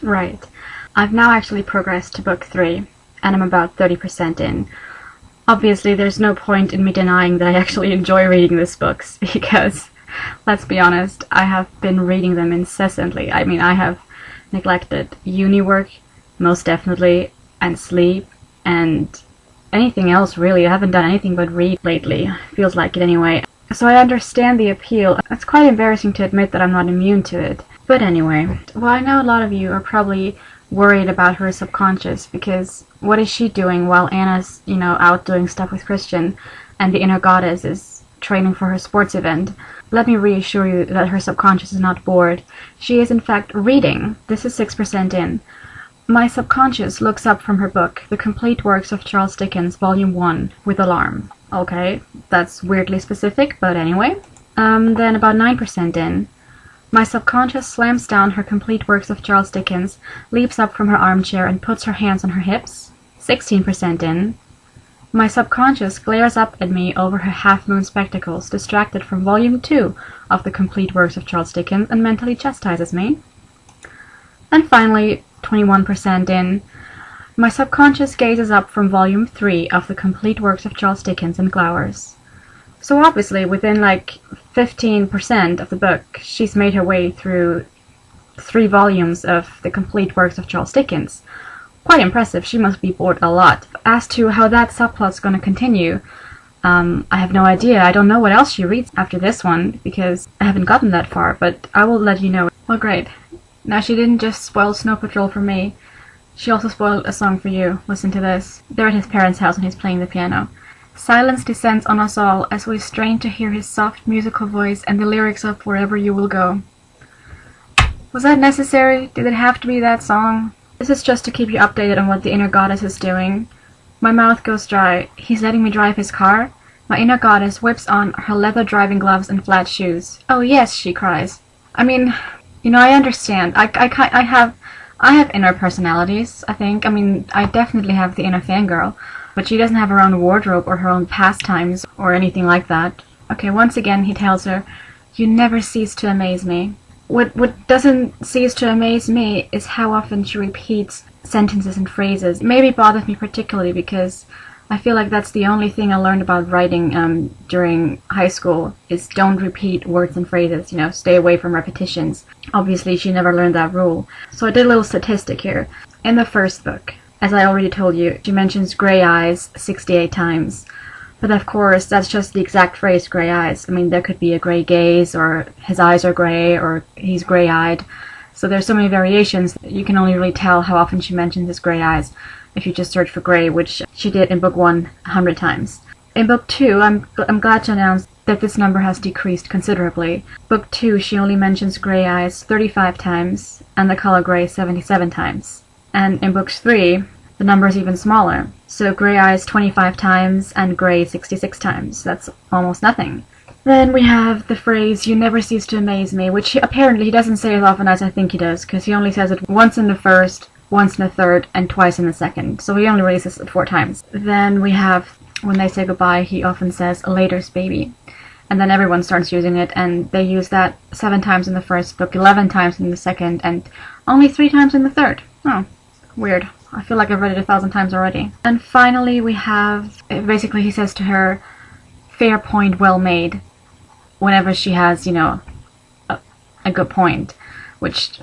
Right. I've now actually progressed to book 3, and I'm about 30% in. Obviously, there's no point in me denying that I actually enjoy reading these books, because, let's be honest, I have been reading them incessantly. I mean, I have neglected uni work, most definitely, and sleep, and anything else really. I haven't done anything but read lately. Feels like it anyway. So I understand the appeal. It's quite embarrassing to admit that I'm not immune to it. But anyway, well, I know a lot of you are probably worried about her subconscious, because what is she doing while Anna's, out doing stuff with Christian, and the inner goddess is training for her sports event? Let me reassure you that her subconscious is not bored. She is in fact reading. This is 6% in. My subconscious looks up from her book, The Complete Works of Charles Dickens, Volume 1, with alarm. Okay, that's weirdly specific, but anyway. Then about 9% in. My subconscious slams down her Complete Works of Charles Dickens, leaps up from her armchair and puts her hands on her hips. 16% in. My subconscious glares up at me over her half-moon spectacles, distracted from Volume 2 of The Complete Works of Charles Dickens, and mentally chastises me. And finally, 21% in. My subconscious gazes up from Volume 3 of The Complete Works of Charles Dickens and glowers. So obviously, within 15% of the book, she's made her way through 3 volumes of The Complete Works of Charles Dickens. Quite impressive. She must be bored a lot. As to how that subplot's going to continue, I have no idea. I don't know what else she reads after this one, because I haven't gotten that far, but I will let you know. Well, great. Now, she didn't just spoil Snow Patrol for me. She also spoiled a song for you. Listen to this. They're at his parents' house and he's playing the piano. Silence descends on us all as we strain to hear his soft musical voice and the lyrics of Wherever You Will Go. Was that necessary? Did it have to be that song? This is just to keep you updated on what the inner goddess is doing. My mouth goes dry. He's letting me drive his car? My inner goddess whips on her leather driving gloves and flat shoes. Oh yes, she cries. I mean, I understand. I have inner personalities, I think. I mean, I definitely have the inner fangirl. But she doesn't have her own wardrobe or her own pastimes or anything like that. Okay, once again he tells her, "You never cease to amaze me." What doesn't cease to amaze me is how often she repeats sentences and phrases. It maybe bothers me particularly because I feel like that's the only thing I learned about writing during high school, is don't repeat words and phrases, stay away from repetitions. Obviously she never learned that rule. So I did a little statistic here. In the first book, as I already told you, she mentions grey eyes 68 times. But of course, that's just the exact phrase, grey eyes. I mean, there could be a grey gaze, or his eyes are grey, or he's grey-eyed. So there's so many variations that you can only really tell how often she mentions his grey eyes if you just search for grey, which she did in book 1 100 times. In book 2, I'm glad to announce that this number has decreased considerably. Book 2, she only mentions grey eyes 35 times, and the color grey 77 times. And in book 3, the number is even smaller. So grey eyes 25 times and grey 66 times. That's almost nothing. Then we have the phrase, "You never cease to amaze me," which apparently he doesn't say as often as I think he does, because he only says it once in the first, once in the third, and twice in the second. So he only really says it 4 times. Then we have, when they say goodbye, he often says, "Later's baby." And then everyone starts using it, and they use that 7 times in the first book, 11 times in the second, and only 3 times in the third. Oh, weird. I feel like I've read it 1,000 times already. And finally we have, basically he says to her, "Fair point well made," whenever she has, a good point. Which,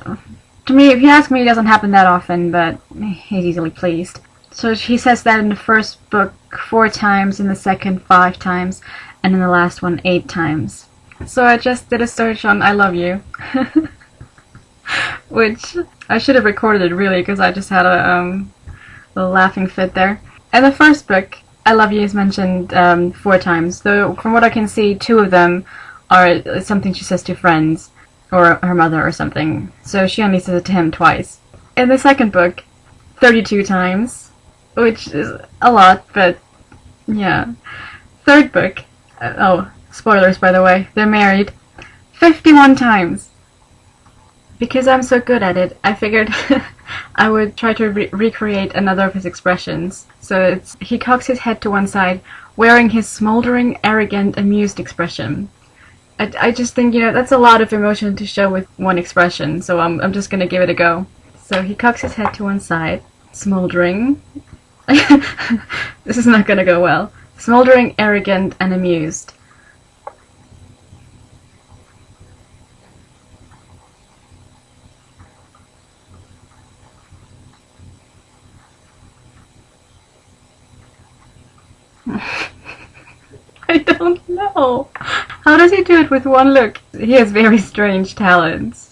to me, if you ask me, it doesn't happen that often, but he's easily pleased. So he says that in the first book 4 times, in the second 5 times, and in the last one 8 times. So I just did a search on "I love you." Which I should have recorded it really, because I just had a little laughing fit there. In the first book, "I love you" is mentioned 4 times, though from what I can see, 2 of them are something she says to friends, or her mother or something, so she only says it to him twice. In the second book, 32 times, which is a lot, but yeah. Third book, oh, spoilers by the way, they're married, 51 times. Because I'm so good at it, I figured I would try to recreate another of his expressions. So it's, he cocks his head to one side, wearing his smoldering, arrogant, amused expression. I just think, that's a lot of emotion to show with one expression, so I'm just gonna give it a go. So he cocks his head to one side, smoldering. This is not gonna go well. Smoldering, arrogant, and amused. I don't know. How does he do it with one look? He has very strange talents.